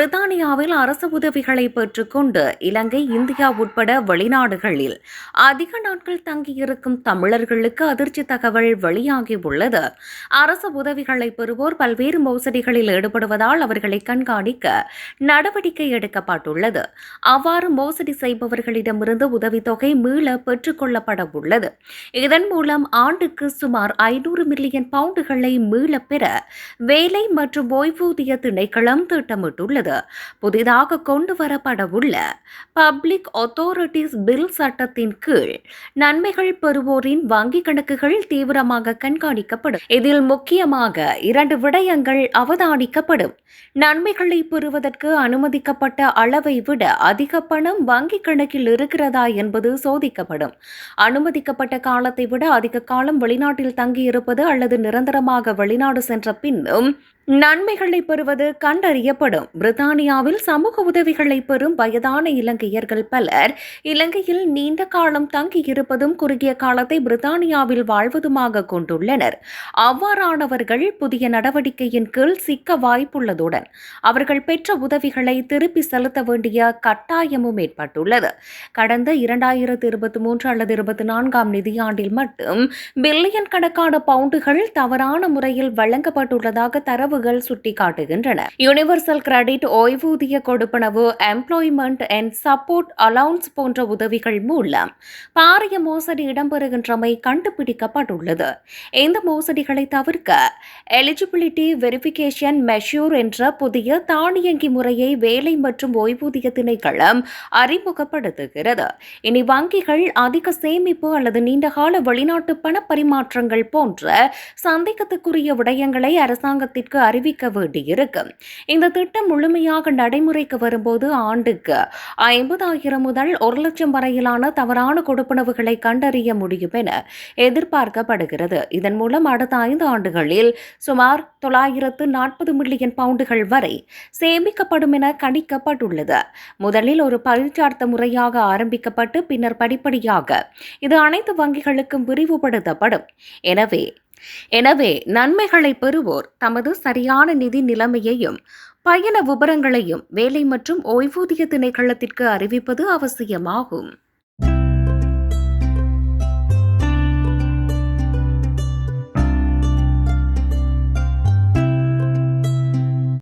பிரித்தானியாவில் அரசு உதவிகளை பெற்றுக்கொண்டு இலங்கை, இந்தியா உட்பட வெளிநாடுகளில் அதிக நாட்கள் தங்கியிருக்கும் தமிழர்களுக்கு அதிர்ச்சி தகவல் வெளியாகியுள்ளது. அரசு உதவிகளை பெறுவோர் பல்வேறு மோசடிகளில் ஈடுபடுவதால் அவர்களை கண்காணிக்க நடவடிக்கை எடுக்கப்பட்டுள்ளது. அவ்வாறு மோசடி செய்பவர்களிடமிருந்து உதவித்தொகை மீள பெற்றுக் கொள்ளப்பட உள்ளது. இதன் மூலம் ஆண்டுக்கு சுமார் 500 மில்லியன் பவுண்டுகளை மீளப் பெற வேலை மற்றும் ஓய்வூதிய திணைக்களம் திட்டமிட்டுள்ளது. புதிதாக கொண்டுவரப்படவுள்ள பப்ளிக் அத்தாரிட்டிஸ் பில் சட்டத்தின் கீழ் நன்மைகள் பெறுவோரின் வங்கிக் கணக்குகள் தீவிரமாக கண்காணிக்கப்படும். இதில் முக்கியமாக 2 விடயங்கள் அவதானிக்கப்படும். நன்மைகளை பெறுவதற்கு அனுமதிக்கப்பட்ட அளவை விட அதிக பணம் வங்கிக் கணக்கில் இருக்கிறதா என்பது சோதிக்கப்படும். அனுமதிக்கப்பட்ட காலத்தை விட அதிக காலம் வெளிநாட்டில் தங்கியிருப்பது அல்லது நிரந்தரமாக வெளிநாடு சென்ற பின்னும் நன்மைகளை பெறுவது கண்டறியப்படும். பிரித்தானியாவில் சமூக உதவிகளை பெறும் வயதான இலங்கையர்கள் பலர் இலங்கையில் நீண்ட காலம் தங்கியிருப்பதும் குறுகிய காலத்தை பிரித்தானியாவில் வாழ்வதுமாக கொண்டுள்ளனர். அவ்வாறானவர்கள் புதிய நடவடிக்கையின் கீழ் சிக்க வாய்ப்புள்ளதுடன் அவர்கள் பெற்ற உதவிகளை திருப்பி செலுத்த வேண்டிய கட்டாயமும் ஏற்பட்டுள்ளது. கடந்த 2023 அல்லது 24 நிதியாண்டில் மட்டும் பில்லியன் கணக்கான பவுண்டுகள் தவறான முறையில் வழங்கப்பட்டுள்ளதாக தரவு சுட்டிக்காட்டுகின்றன. யூனிவர்சல் கிரெடிட், ஓய்வூதிய கொடுப்பனவு, எம்ப்ளாய்மெண்ட் அண்ட் சப்போர்ட் அலவுன்ஸ் போன்ற உதவிகள் மூலம் பாரிய மோசடி இடம்பெறுகின்றமை கண்டுபிடிக்கப்பட்டுள்ளது. இந்த மோசடிகளை தவிர்க்க எலிஜிபிலிட்டி வெரிஃபிகேஷன் மெஷூர் என்ற புதிய தானியங்கி முறையை வேலை மற்றும் ஓய்வூதிய திணைக்களம் அறிமுகப்படுத்துகிறது. இனி வங்கிகள் அதிக சேமிப்பு அல்லது நீண்டகால வெளிநாட்டு பண பரிமாற்றங்கள் போன்ற சந்தேகத்துக்குரிய விடயங்களை அரசாங்கத்திற்கு அறிவிக்க வேண்டியிருக்கும். இந்த திட்டம் முழுமையாக நடைமுறைக்கு வரும்போது ஆண்டுக்கு 50,000 முதல் 1,00,000 வரையிலான தவறான கொடுப்பனவுகளை கண்டறிய முடியும் என எதிர்பார்க்கப்படுகிறது. இதன் மூலம் அடுத்த 5 ஆண்டுகளில் சுமார் 940 மில்லியன் பவுண்டுகள் வரை சேமிக்கப்படும் என கணிக்கப்பட்டுள்ளது. முதலில் ஒரு பரீட்சார்த்த முறையாக ஆரம்பிக்கப்பட்டு பின்னர் படிப்படியாக இது அனைத்து வங்கிகளுக்கும் விரிவுபடுத்தப்படும். எனவே நன்மைகளை பெறுவோர் தமது சரியான நிதி நிலைமையையும் பயண விபரங்களையும் வேலை மற்றும் ஓய்வூதிய திணைக்களத்திற்கு அறிவிப்பது அவசியமாகும்.